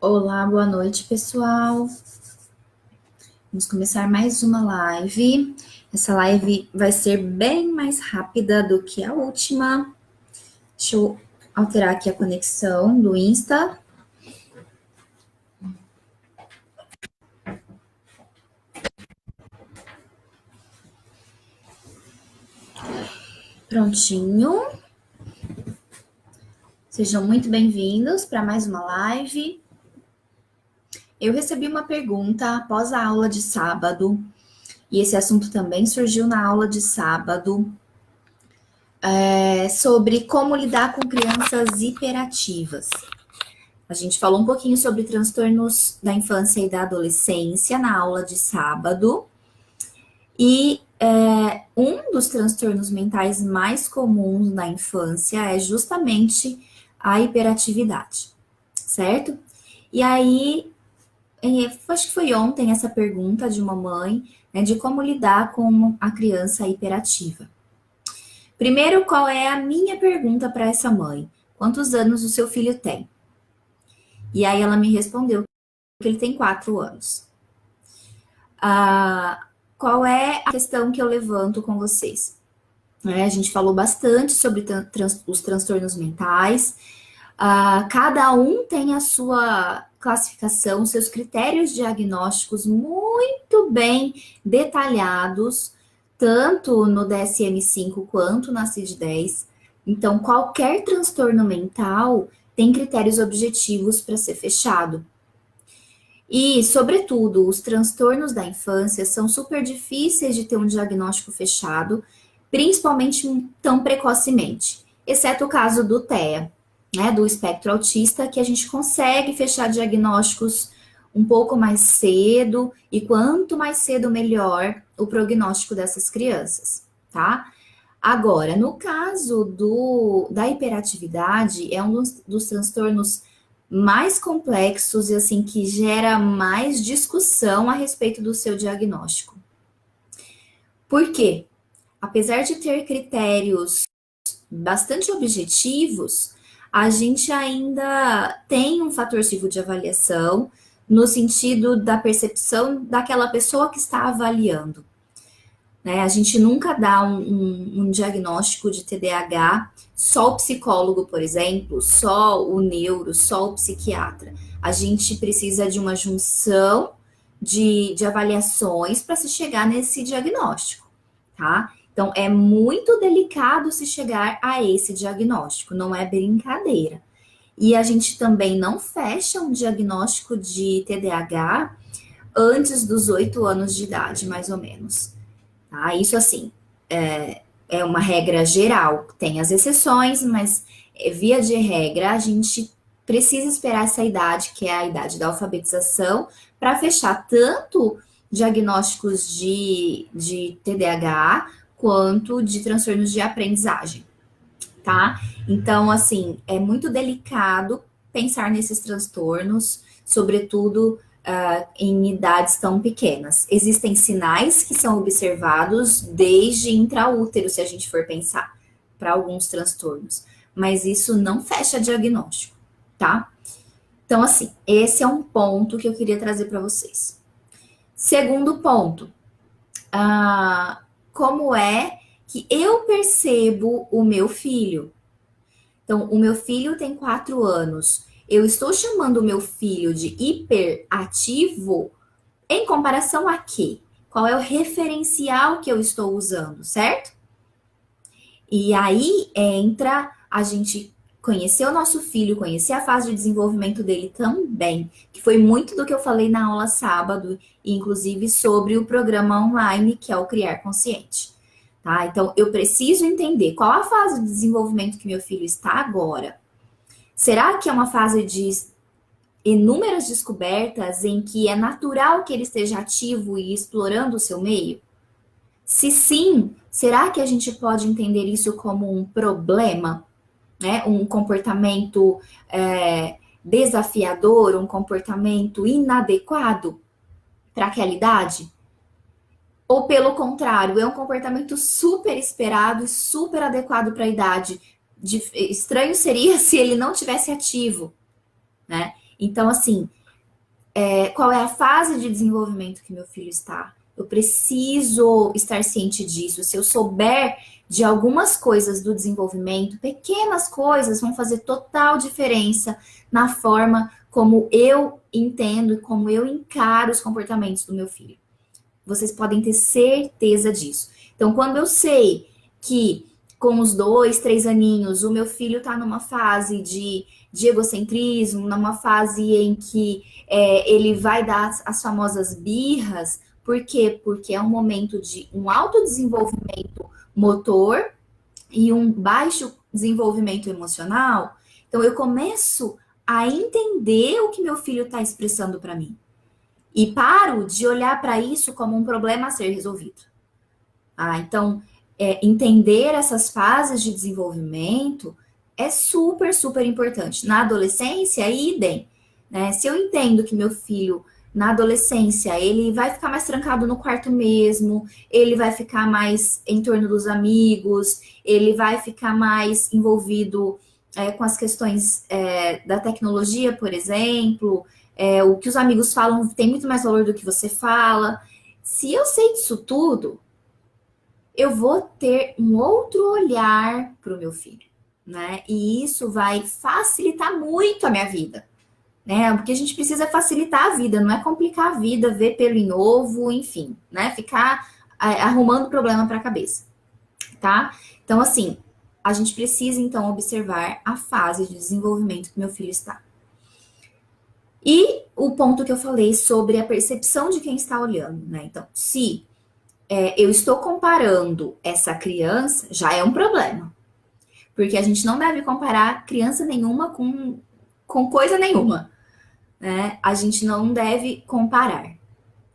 Olá, boa noite, pessoal. Vamos começar mais uma live. Essa live vai ser bem mais rápida do que a última. Deixa eu alterar aqui a conexão do Insta. Prontinho. Sejam muito bem-vindos para mais uma live. Eu recebi uma pergunta após a aula de sábado, e esse assunto também surgiu na aula de sábado, sobre como lidar com crianças hiperativas. A gente falou um pouquinho sobre transtornos da infância e da adolescência na aula de sábado. E um dos transtornos mentais mais comuns na infância é justamente a hiperatividade, certo? E aí, acho que foi ontem essa pergunta de uma mãe, né, de como lidar com a criança hiperativa. Primeiro, qual é a minha pergunta para essa mãe? Quantos anos o seu filho tem? E aí ela me respondeu que ele tem 4 anos. Qual é a questão que eu levanto com vocês? A gente falou bastante sobre os transtornos mentais. Cada um tem a sua classificação, seus critérios diagnósticos muito bem detalhados, tanto no DSM-5 quanto na CID-10. Então, qualquer transtorno mental tem critérios objetivos para ser fechado. E, sobretudo, os transtornos da infância são super difíceis de ter um diagnóstico fechado, principalmente tão precocemente, exceto o caso do TEA, né, do espectro autista, que a gente consegue fechar diagnósticos um pouco mais cedo, e quanto mais cedo, melhor o prognóstico dessas crianças, tá? Agora, no caso da hiperatividade, é um dos transtornos mais complexos e assim que gera mais discussão a respeito do seu diagnóstico. Por quê? Apesar de ter critérios bastante objetivos, a gente ainda tem um fator civil de avaliação no sentido da percepção daquela pessoa que está avaliando. Né? A gente nunca dá um diagnóstico de TDAH só o psicólogo, por exemplo, só o neuro, só o psiquiatra. A gente precisa de uma junção de avaliações para se chegar nesse diagnóstico, tá? Então, é muito delicado se chegar a esse diagnóstico, não é brincadeira. E a gente também não fecha um diagnóstico de TDAH antes dos 8 anos de idade, mais ou menos. Tá? Isso, assim, é uma regra geral. Tem as exceções, mas via de regra, a gente precisa esperar essa idade, que é a idade da alfabetização, para fechar tanto diagnósticos de TDAH quanto de transtornos de aprendizagem, tá? Então, assim, é muito delicado pensar nesses transtornos, sobretudo em idades tão pequenas. Existem sinais que são observados desde intraútero, se a gente for pensar, para alguns transtornos, mas isso não fecha diagnóstico, tá? Então, assim, esse é um ponto que eu queria trazer para vocês. Segundo ponto, como é que eu percebo o meu filho? Então, o meu filho tem 4 anos. Eu estou chamando o meu filho de hiperativo em comparação a quê? Qual é o referencial que eu estou usando, certo? E aí entra a gente conhecer o nosso filho, conhecer a fase de desenvolvimento dele também, que foi muito do que eu falei na aula sábado, inclusive sobre o programa online, que é o Criar Consciente. Tá? Então, eu preciso entender qual a fase de desenvolvimento que meu filho está agora. Será que é uma fase de inúmeras descobertas em que é natural que ele esteja ativo e explorando o seu meio? Se sim, será que a gente pode entender isso como um problema? Né? Um comportamento desafiador, um comportamento inadequado para aquela idade? Ou pelo contrário, é um comportamento super esperado e super adequado para a idade. Estranho seria se ele não tivesse ativo, né? Então, assim, qual é a fase de desenvolvimento que meu filho está? Eu preciso estar ciente disso. Se eu souber de algumas coisas do desenvolvimento, pequenas coisas vão fazer total diferença na forma como eu entendo e como eu encaro os comportamentos do meu filho. Vocês podem ter certeza disso. Então, quando eu sei que com os 2, 3 aninhos o meu filho está numa fase de egocentrismo, numa fase em que ele vai dar as famosas birras. Por quê? Porque é um momento de um alto desenvolvimento motor e um baixo desenvolvimento emocional. Então, eu começo a entender o que meu filho está expressando para mim. E paro de olhar para isso como um problema a ser resolvido. Então, entender essas fases de desenvolvimento é super, super importante. Na adolescência, idem. Né? Se eu entendo que meu filho, na adolescência, ele vai ficar mais trancado no quarto mesmo, ele vai ficar mais em torno dos amigos, ele vai ficar mais envolvido com as questões da tecnologia, por exemplo, o que os amigos falam tem muito mais valor do que você fala. Se eu sei disso tudo, eu vou ter um outro olhar para o meu filho, né? E isso vai facilitar muito a minha vida, né? Porque a gente precisa facilitar a vida, não é complicar a vida, ver pelo em ovo, enfim, né? Ficar arrumando problema para a cabeça, tá? Então, assim, a gente precisa, então, observar a fase de desenvolvimento que meu filho está. E o ponto que eu falei sobre a percepção de quem está olhando, né? Então, se eu estou comparando essa criança, já é um problema. Porque a gente não deve comparar criança nenhuma com coisa nenhuma, né? A gente não deve comparar.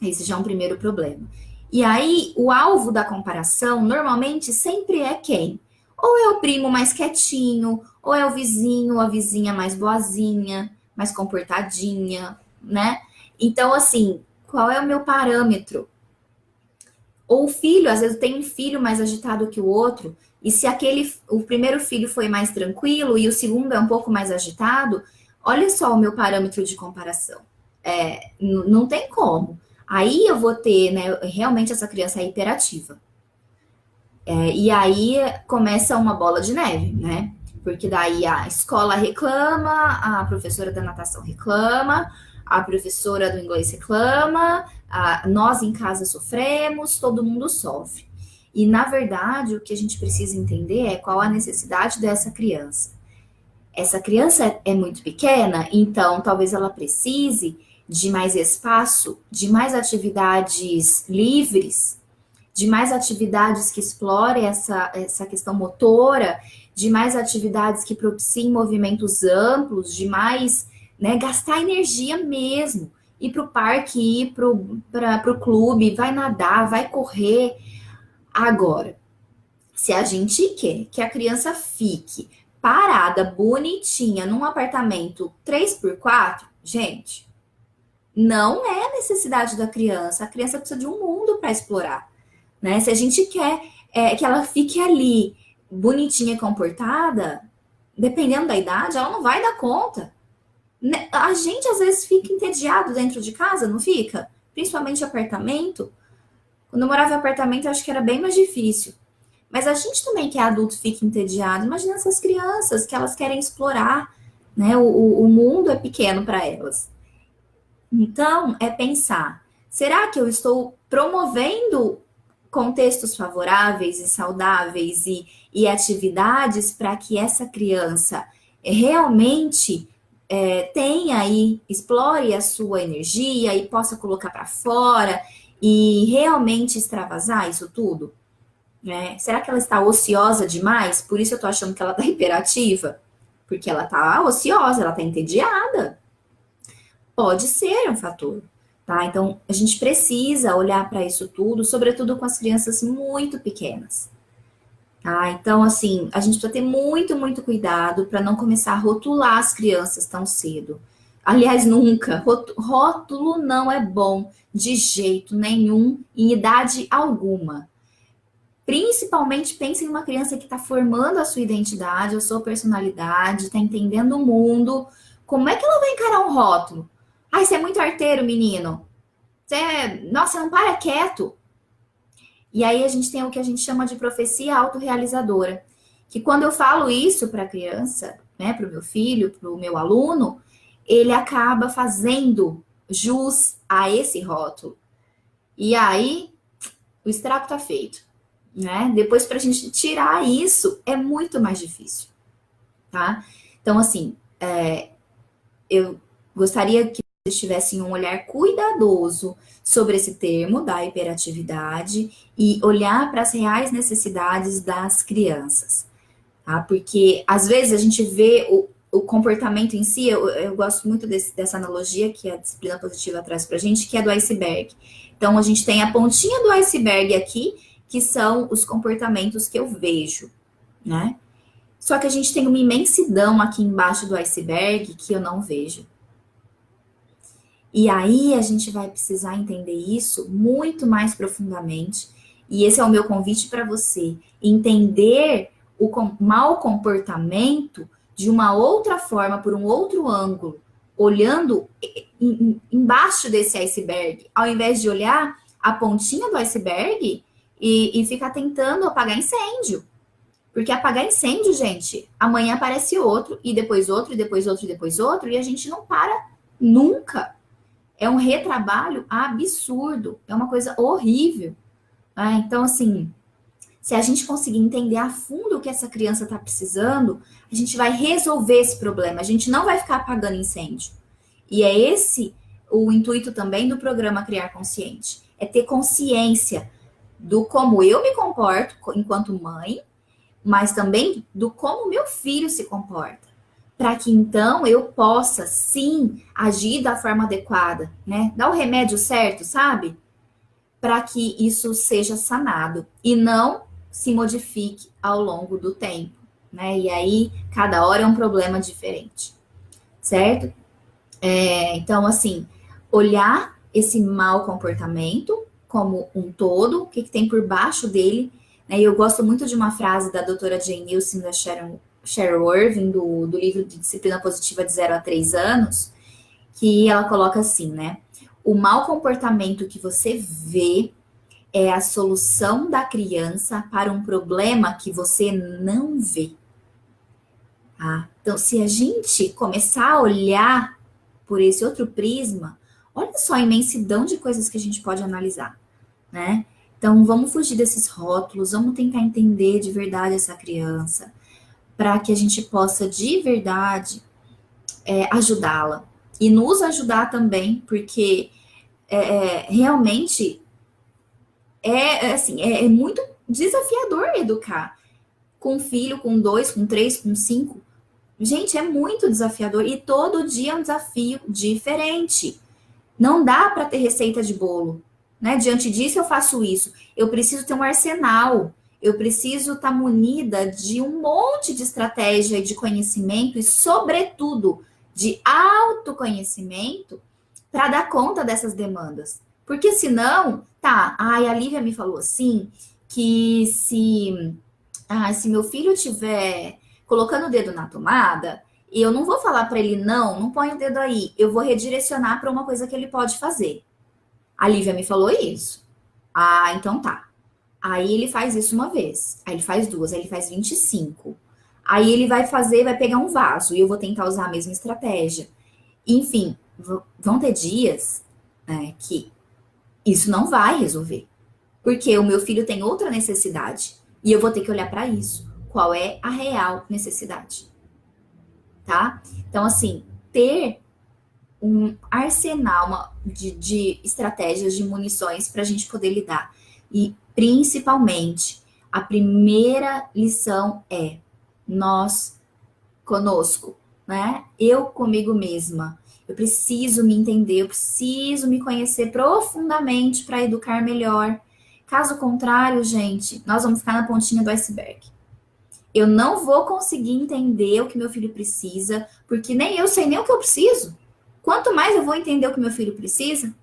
Esse já é um primeiro problema. E aí, o alvo da comparação, normalmente, sempre é quem? Ou é o primo mais quietinho, ou é o vizinho, a vizinha mais boazinha, mais comportadinha, né? Então, assim, qual é o meu parâmetro? Ou o filho, às vezes tem um filho mais agitado que o outro, e se o primeiro filho foi mais tranquilo e o segundo é um pouco mais agitado, olha só o meu parâmetro de comparação. Não tem como. Aí eu vou ter, né, realmente essa criança é hiperativa. E aí começa uma bola de neve, né? Porque daí a escola reclama, a professora da natação reclama, a professora do inglês reclama, nós em casa sofremos, todo mundo sofre. E, na verdade, o que a gente precisa entender é qual a necessidade dessa criança. Essa criança é muito pequena, então talvez ela precise de mais espaço, de mais atividades livres, de mais atividades que explorem essa questão motora, de mais atividades que propiciem movimentos amplos, de mais, né, gastar energia mesmo. Ir para o parque, ir para o clube, vai nadar, vai correr. Agora, se a gente quer que a criança fique parada, bonitinha, num apartamento 3x4, gente, não é a necessidade da criança. A criança precisa de um mundo para explorar. Né? Se a gente quer que ela fique ali bonitinha e comportada, dependendo da idade, ela não vai dar conta. A gente às vezes fica entediado dentro de casa, não fica? Principalmente apartamento. Quando eu morava em apartamento, eu acho que era bem mais difícil. Mas a gente também que é adulto fica entediado. Imagina essas crianças que elas querem explorar, né? O mundo é pequeno para elas. Então, é pensar, será que eu estou promovendo contextos favoráveis e saudáveis e atividades para que essa criança realmente tenha aí, explore a sua energia e possa colocar para fora e realmente extravasar isso tudo? Né? Será que ela está ociosa demais? Por isso eu tô achando que ela tá hiperativa? Porque ela tá ociosa, ela tá entediada. Pode ser um fator, tá? Então, a gente precisa olhar para isso tudo, sobretudo com as crianças muito pequenas. Tá? Então, assim, a gente precisa ter muito, muito cuidado para não começar a rotular as crianças tão cedo. Aliás, nunca. Rótulo não é bom de jeito nenhum, em idade alguma. Principalmente pense em uma criança que está formando a sua identidade, a sua personalidade, está entendendo o mundo. Como é que ela vai encarar um rótulo? Ai, você é muito arteiro, menino. Nossa, não para quieto. E aí a gente tem o que a gente chama de profecia autorrealizadora. Que quando eu falo isso para a criança, né, para o meu filho, para o meu aluno, ele acaba fazendo jus a esse rótulo. E aí o estrago tá feito, né? Depois para a gente tirar isso é muito mais difícil, tá? Então, assim, eu gostaria que vocês tivessem um olhar cuidadoso sobre esse termo da hiperatividade e olhar para as reais necessidades das crianças, tá? Porque às vezes a gente vê o comportamento em si, eu gosto muito dessa analogia que a disciplina positiva traz para a gente, que é do iceberg. Então a gente tem a pontinha do iceberg aqui, que são os comportamentos que eu vejo, né? Só que a gente tem uma imensidão aqui embaixo do iceberg que eu não vejo. E aí a gente vai precisar entender isso muito mais profundamente. E esse é o meu convite para você, entender o mau comportamento de uma outra forma, por um outro ângulo, olhando embaixo desse iceberg, ao invés de olhar a pontinha do iceberg e ficar tentando apagar incêndio. Porque apagar incêndio, gente, amanhã aparece outro, e depois outro, e depois outro, e depois outro, e a gente não para nunca. É um retrabalho absurdo, é uma coisa horrível. Né? Então, assim, se a gente conseguir entender a fundo o que essa criança está precisando, a gente vai resolver esse problema, a gente não vai ficar apagando incêndio. E é esse o intuito também do programa Criar Consciente, é ter consciência do como eu me comporto enquanto mãe, mas também do como meu filho se comporta, para que então eu possa sim agir da forma adequada, né? Dar o remédio certo, sabe? Para que isso seja sanado e não se modifique ao longo do tempo, né? E aí cada hora é um problema diferente, certo? Então, assim, olhar esse mau comportamento como um todo, o que tem por baixo dele, né? E eu gosto muito de uma frase da doutora Jane Nielsen, da Cheryl Irving, do livro de Disciplina Positiva de 0 a 3 anos, que ela coloca assim, né? O mau comportamento que você vê é a solução da criança para um problema que você não vê. Tá? Então, se a gente começar a olhar por esse outro prisma, olha só a imensidão de coisas que a gente pode analisar, né? Então, vamos fugir desses rótulos, vamos tentar entender de verdade essa criança, para que a gente possa de verdade ajudá-la e nos ajudar também, porque realmente assim, é muito desafiador educar com um filho, com 2, com 3, com 5. Gente, é muito desafiador e todo dia é um desafio diferente. Não dá para ter receita de bolo, né? Diante disso, eu faço isso. Eu preciso ter um arsenal. Eu preciso estar munida de um monte de estratégia e de conhecimento e, sobretudo, de autoconhecimento para dar conta dessas demandas. Porque senão, tá, a Lívia me falou assim, que se meu filho tiver colocando o dedo na tomada, eu não vou falar para ele, não põe o dedo aí. Eu vou redirecionar para uma coisa que ele pode fazer. A Lívia me falou isso. Ah, então tá. Aí ele faz isso uma vez. Aí ele faz duas. Aí ele faz 25. Aí ele vai pegar um vaso. E eu vou tentar usar a mesma estratégia. Enfim, vão ter dias, né, que isso não vai resolver. Porque o meu filho tem outra necessidade. E eu vou ter que olhar para isso. Qual é a real necessidade? Tá? Então, assim, ter um arsenal de estratégias, de munições para a gente poder lidar. E, principalmente, a primeira lição é nós conosco, né? Eu comigo mesma. Eu preciso me entender, eu preciso me conhecer profundamente para educar melhor. Caso contrário, gente, nós vamos ficar na pontinha do iceberg. Eu não vou conseguir entender o que meu filho precisa, porque nem eu sei nem o que eu preciso. Quanto mais eu vou entender o que meu filho precisa,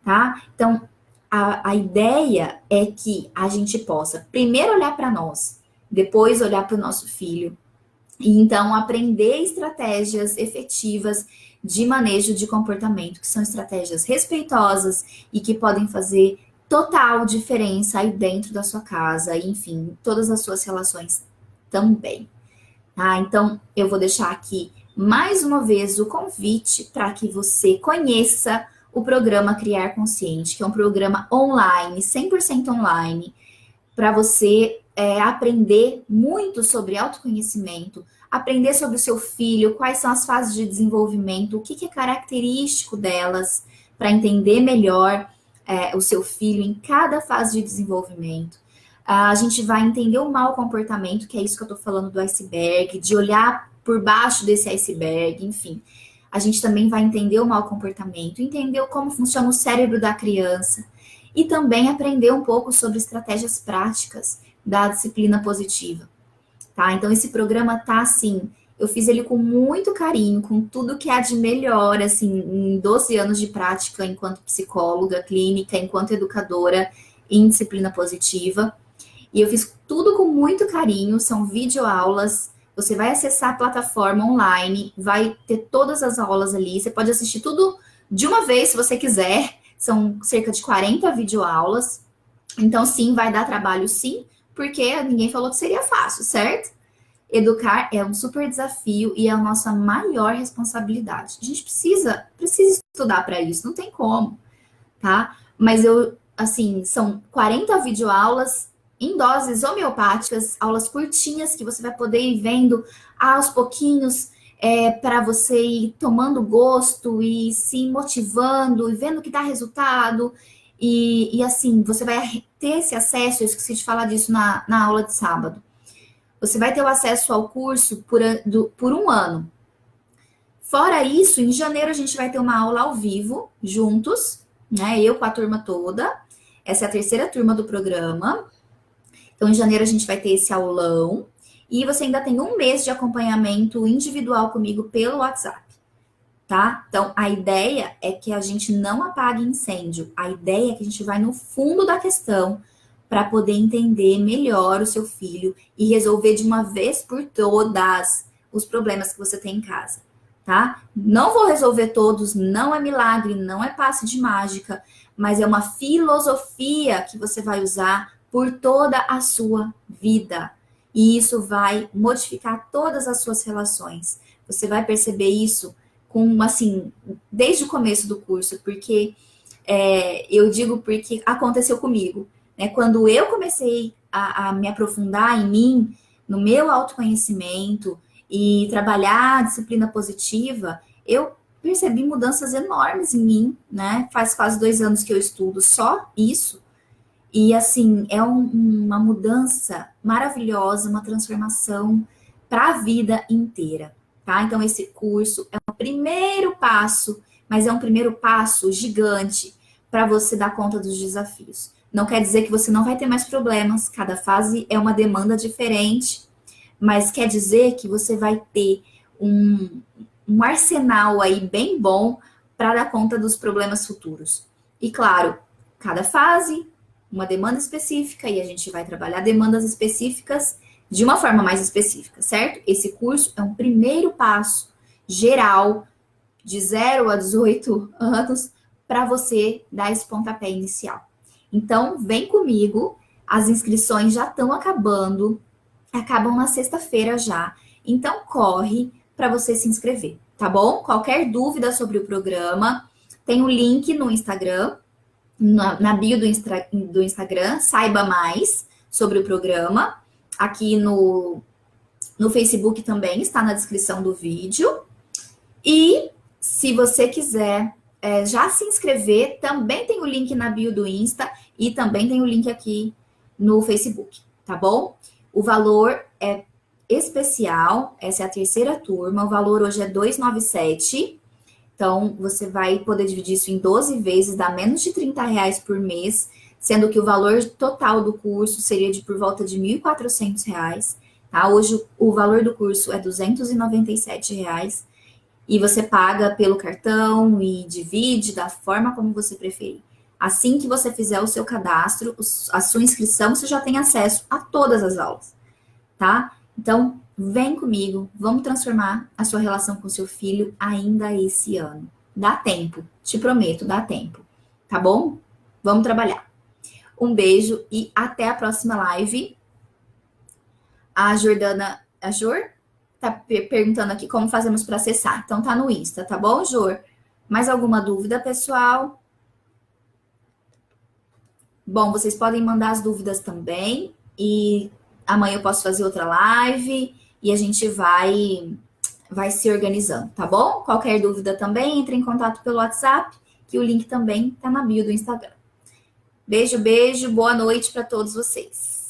tá? Então, a ideia é que a gente possa primeiro olhar para nós, depois olhar para o nosso filho E então aprender estratégias efetivas de manejo de comportamento, que são estratégias respeitosas e que podem fazer total diferença aí dentro da sua casa, e, enfim, todas as suas relações também. Tá? Então, eu vou deixar aqui mais uma vez o convite para que você conheça o programa Criar Consciente, que é um programa online, 100% online, para você aprender muito sobre autoconhecimento, aprender sobre o seu filho, quais são as fases de desenvolvimento, o que, que é característico delas, para entender melhor o seu filho em cada fase de desenvolvimento. A gente vai entender o mau comportamento, que é isso que eu estou falando do iceberg, de olhar por baixo desse iceberg, enfim. A gente também vai entender o mau comportamento, entender como funciona o cérebro da criança e também aprender um pouco sobre estratégias práticas da disciplina positiva, tá? Então esse programa tá assim, eu fiz ele com muito carinho, com tudo que há de melhor, assim, em 12 anos de prática enquanto psicóloga clínica, enquanto educadora em disciplina positiva. E eu fiz tudo com muito carinho, são videoaulas. Você vai acessar a plataforma online, vai ter todas as aulas ali. Você pode assistir tudo de uma vez, se você quiser. São cerca de 40 videoaulas. Então, sim, vai dar trabalho, sim, porque ninguém falou que seria fácil, certo? Educar é um super desafio e é a nossa maior responsabilidade. A gente precisa estudar para isso, não tem como, tá? Mas assim, são 40 videoaulas em doses homeopáticas, aulas curtinhas que você vai poder ir vendo aos pouquinhos, para você ir tomando gosto e se motivando e vendo que dá resultado. E assim, você vai ter esse acesso, eu esqueci de falar disso na aula de sábado. Você vai ter o acesso ao curso por um ano. Fora isso, em janeiro a gente vai ter uma aula ao vivo, juntos, né? Eu com a turma toda. Essa é a terceira turma do programa. Então, em janeiro a gente vai ter esse aulão. E você ainda tem um mês de acompanhamento individual comigo pelo WhatsApp, tá? Então, a ideia é que a gente não apague incêndio. A ideia é que a gente vai no fundo da questão para poder entender melhor o seu filho e resolver de uma vez por todas os problemas que você tem em casa, tá? Não vou resolver todos, não é milagre, não é passe de mágica, mas é uma filosofia que você vai usar por toda a sua vida. E isso vai modificar todas as suas relações. Você vai perceber isso com, assim, desde o começo do curso, porque eu digo porque aconteceu comigo, né? Quando eu comecei a me aprofundar em mim, no meu autoconhecimento e trabalhar a disciplina positiva, eu percebi mudanças enormes em mim, né? Faz quase 2 anos que eu estudo só isso. E assim, é uma mudança maravilhosa, uma transformação para a vida inteira, tá? Então, esse curso é o primeiro passo, mas é um primeiro passo gigante para você dar conta dos desafios. Não quer dizer que você não vai ter mais problemas, cada fase é uma demanda diferente, mas quer dizer que você vai ter um arsenal aí bem bom para dar conta dos problemas futuros. E claro, cada fase, uma demanda específica, e a gente vai trabalhar demandas específicas de uma forma mais específica, certo? Esse curso é um primeiro passo geral, de 0 a 18 anos, para você dar esse pontapé inicial. Então, vem comigo, as inscrições já estão acabam na sexta-feira já. Então, corre para você se inscrever, tá bom? Qualquer dúvida sobre o programa, tem o link no Instagram, na bio do Instagram, saiba mais sobre o programa. Aqui no Facebook também está na descrição do vídeo. E se você quiser já se inscrever, também tem o link na bio do Insta e também tem o link aqui no Facebook, tá bom? O valor é especial, essa é a terceira turma, o valor hoje é 297. Então, você vai poder dividir isso em 12 vezes, dá menos de R$ 30 por mês, sendo que o valor total do curso seria de por volta de R$ 1.400, tá? Hoje, o valor do curso é R$ 297, e você paga pelo cartão e divide da forma como você preferir. Assim que você fizer o seu cadastro, a sua inscrição, você já tem acesso a todas as aulas, tá? Então, vem comigo, vamos transformar a sua relação com seu filho ainda esse ano. Dá tempo, te prometo, dá tempo. Tá bom? Vamos trabalhar. Um beijo e até a próxima live. A Jordana, a Jor, tá perguntando aqui como fazemos para acessar. Então tá no Insta, tá bom, Jor? Mais alguma dúvida, pessoal? Bom, vocês podem mandar as dúvidas também. E amanhã eu posso fazer outra live e a gente vai se organizando, tá bom? Qualquer dúvida também, entre em contato pelo WhatsApp, que o link também tá na bio do Instagram. Beijo, beijo, boa noite para todos vocês.